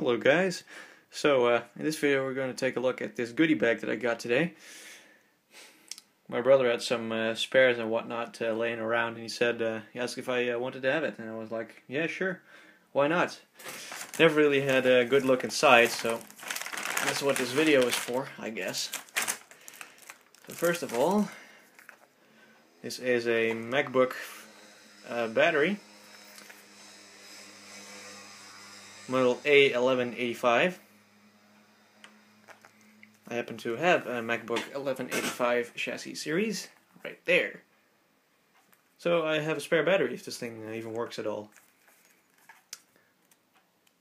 Hello guys. In this video we're going to take a look at this goodie bag that I got today. My brother had some spares and whatnot laying around, and he asked if I wanted to have it, and I was like, yeah, sure, why not? Never really had a good look inside, so that's what this video is for, I guess. So first of all, this is a MacBook battery. Model A1185. I happen to have a MacBook 1185 chassis series right there. So I have a spare battery if this thing even works at all.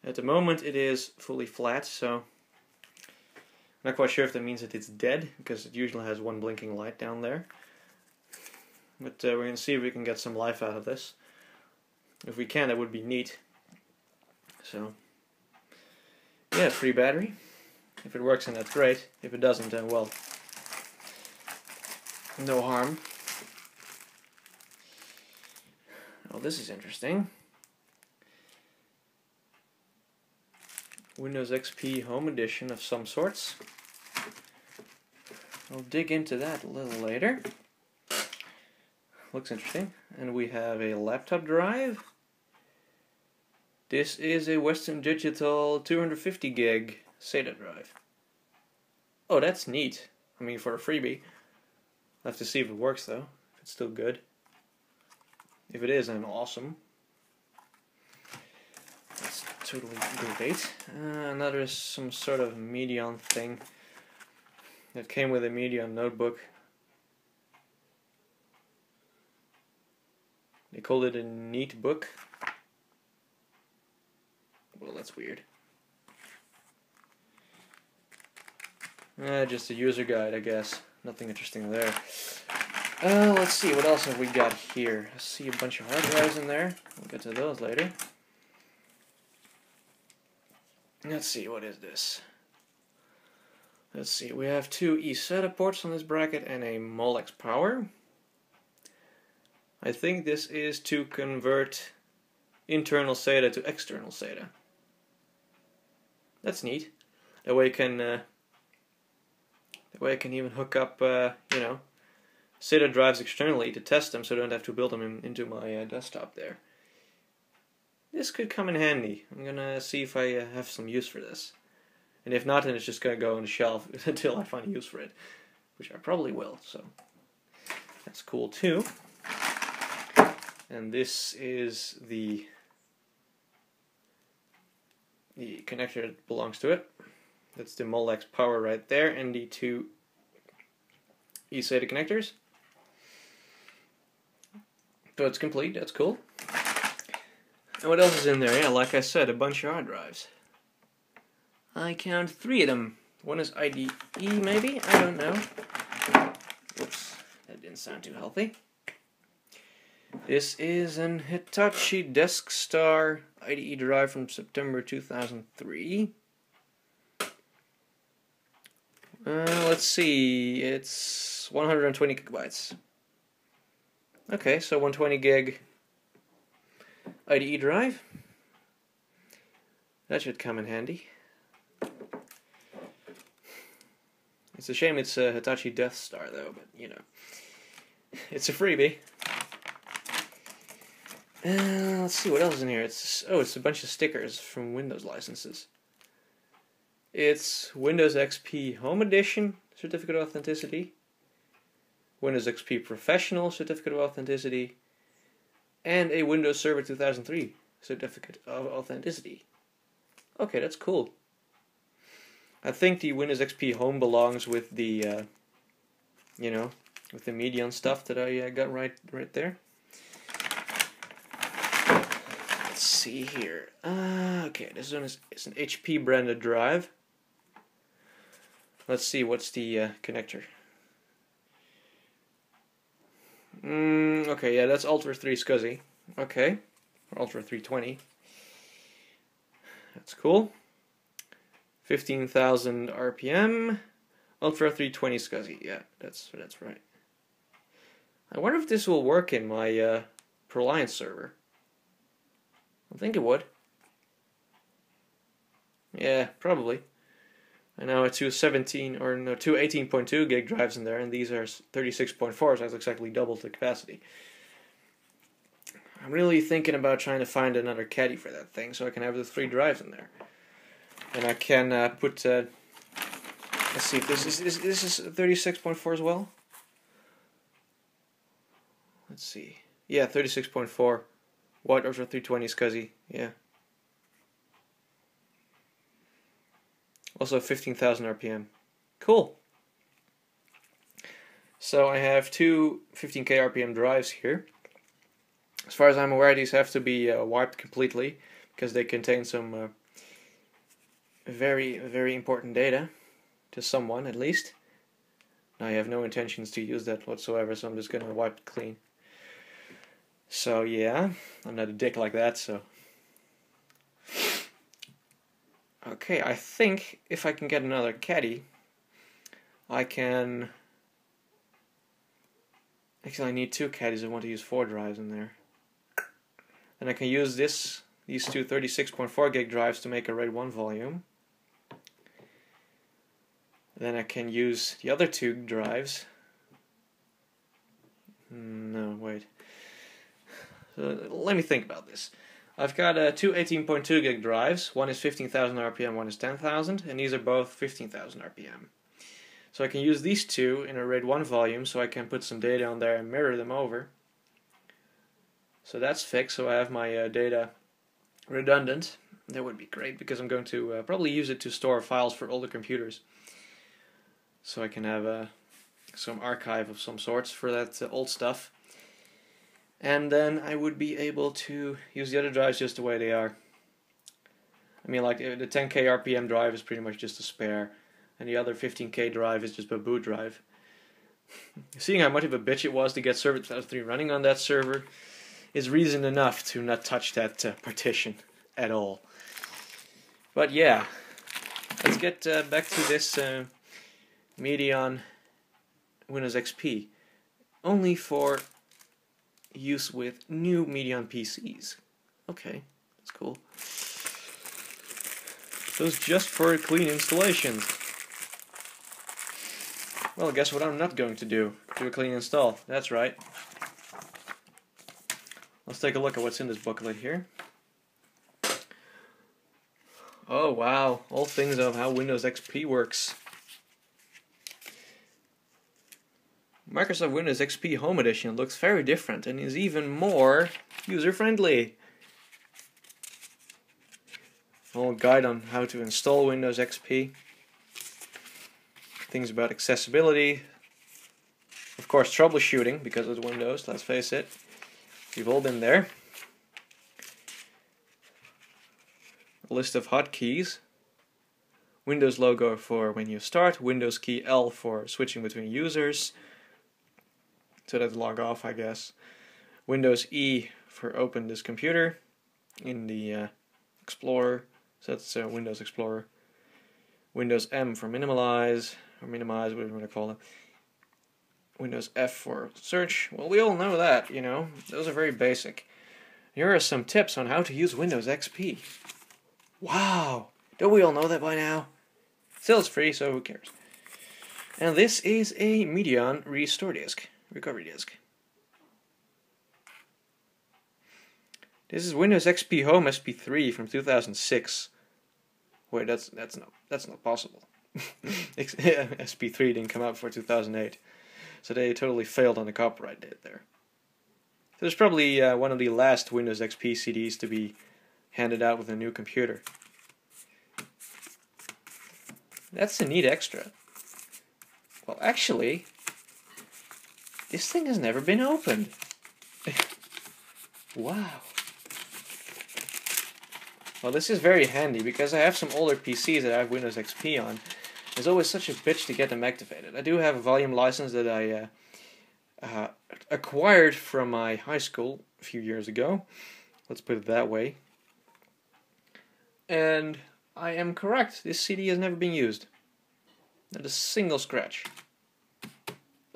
At the moment it is fully flat, so I'm not quite sure if that means that it's dead, because it usually has one blinking light down there. But we're going to see if we can get some life out of this. If we can, that would be neat. So, yeah, free battery. If it works, then that's great. If it doesn't, then, well, no harm. Oh, this is interesting. Windows XP Home Edition of some sorts. I'll dig into that a little later. Looks interesting. And we have a laptop drive. This is a Western Digital 250 gig SATA drive. Oh, that's neat. I mean, for a freebie. I'll have to see if it works though, if it's still good. If it is, then awesome. That's totally great. Another is some sort of Medion thing that came with a Medion notebook. They called it a neat book. Well, that's weird. Just a user guide, I guess. Nothing interesting there. Let's see, what else have we got here? I see a bunch of hard drives in there. We'll get to those later. Let's see, what is this? Let's see, we have two eSATA ports on this bracket and a Molex power. I think this is to convert internal SATA to external SATA. That's neat. That way I can even hook up, SATA drives externally to test them, so I don't have to build them into my desktop there. This could come in handy. I'm gonna see if I have some use for this, and if not, then it's just gonna go on the shelf until I find a use for it, which I probably will. So that's cool too. And this is the connector that belongs to it. That's the Molex power right there, and the two eSATA connectors. So it's complete, that's cool. And what else is in there? Yeah, like I said, a bunch of hard drives. I count 3 of them. One is IDE, maybe? I don't know. Whoops, that didn't sound too healthy. This is an Hitachi DeskStar IDE drive from September 2003. Let's see, it's 120 gigabytes. Okay, so 120 gig IDE drive. That should come in handy. It's a shame it's a Hitachi DeskStar though, but you know, it's a freebie. Let's see what else is in here. It's a bunch of stickers from Windows licenses. It's Windows XP Home Edition Certificate of Authenticity, Windows XP Professional Certificate of Authenticity, and a Windows Server 2003 Certificate of Authenticity. Okay, that's cool. I think the Windows XP Home belongs with the, with the Medion stuff that I got right there. Let's see here. Okay, this one is an HP branded drive. Let's see, what's the connector? Okay, yeah, that's Ultra 3 SCSI. Okay, or Ultra 320. That's cool. 15,000 RPM. Ultra 320 SCSI. Yeah, that's right. I wonder if this will work in my ProLiant server. I think it would. Yeah, probably. I know two 17 or no, two 18.2 gig drives in there, and these are 36.4, so that's exactly double the capacity. I'm really thinking about trying to find another caddy for that thing, so I can have the 3 drives in there, and I can put. Let's see if this is 36.4 as well. Let's see. Yeah, 36.4. What over 320 SCSI? Yeah. Also 15,000 RPM. Cool. So I have two 15k RPM drives here. As far as I'm aware, these have to be wiped completely because they contain some very, very important data to someone at least. I have no intentions to use that whatsoever, so I'm just going to wipe it clean. So yeah, I'm not a dick like that, so... Okay, I think if I can get another caddy, I can... Actually, I need 2 caddies. I want to use 4 drives in there. Then I can use these two 36.4 gig drives to make a RAID 1 volume. Then I can use the other 2 drives. No, wait. So, let me think about this. I've got two 18.2 gig drives. One is 15,000 RPM, one is 10,000, and these are both 15,000 RPM. So I can use these 2 in a RAID 1 volume, so I can put some data on there and mirror them over. So that's fixed, so I have my data redundant. That would be great, because I'm going to probably use it to store files for older computers. So I can have some archive of some sorts for that old stuff. And then I would be able to use the other drives just the way they are. I mean, like the 10k RPM drive is pretty much just a spare, and the other 15k drive is just a boot drive. Seeing how much of a bitch it was to get Server 2003 running on that server is reason enough to not touch that partition at all. But yeah, let's get back to this Medion Windows XP. Only for use with new Medion PCs. Okay, that's cool. So it's just for clean installations. Well, guess what I'm not going to do? Do a clean install. That's right. Let's take a look at what's in this booklet here. Oh wow, all things of how Windows XP works. Microsoft Windows XP Home Edition looks very different and is even more user-friendly. A whole guide on how to install Windows XP. Things about accessibility. Of course, troubleshooting, because it's Windows, let's face it. We've all been there. A list of hotkeys. Windows logo for when you start. Windows key L for switching between users. So that's log off, I guess. Windows E for open this computer in the Explorer. So that's Windows Explorer. Windows M for minimize, or minimize, whatever you want to call it. Windows F for search. Well, we all know that, you know. Those are very basic. Here are some tips on how to use Windows XP. Wow! Don't we all know that by now? Still, it's free, so who cares? And this is a Medion restore disk. Recovery disk. This is Windows XP Home SP3 from 2006. Wait, that's not possible. SP3 didn't come out for 2008, so they totally failed on the copyright date there. So it's probably one of the last Windows XP CDs to be handed out with a new computer. That's a neat extra. Well, actually, this thing has never been opened. Wow. Well, this is very handy because I have some older PCs that I have Windows XP on. It's always such a bitch to get them activated. I do have a volume license that I acquired from my high school a few years ago. Let's put it that way. And I am correct. This CD has never been used. Not a single scratch.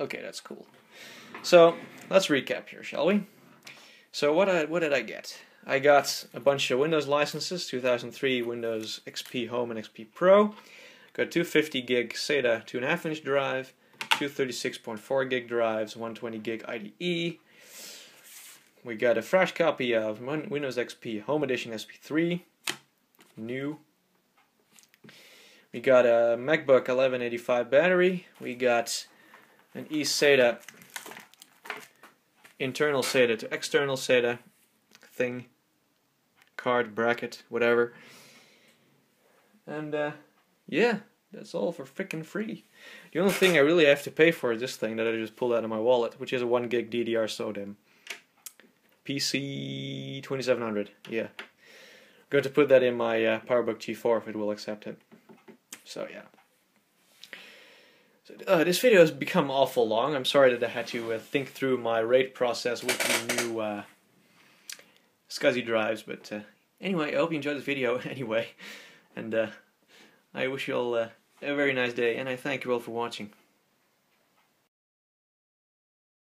Okay, that's cool. So, let's recap here, shall we? So what did I get? I got a bunch of Windows licenses, 2003 Windows XP Home and XP Pro. Got two 50 gig SATA 2.5-inch drive, two 36.4 gig drives, 120 gig IDE. We got a fresh copy of Windows XP Home Edition SP3, new. We got a MacBook 1185 battery. We got an eSATA, internal SATA to external SATA thing, card, bracket, whatever. And yeah, that's all for frickin' free. The only thing I really have to pay for is this thing that I just pulled out of my wallet, which is a 1 gig DDR SODIMM. PC 2700, yeah. I'm going to put that in my PowerBook G4 if it will accept it. So yeah. So, this video has become awful long. I'm sorry that I had to think through my RAID process with the new SCSI drives, but anyway, I hope you enjoyed this video anyway. And I wish you all a very nice day, and I thank you all for watching.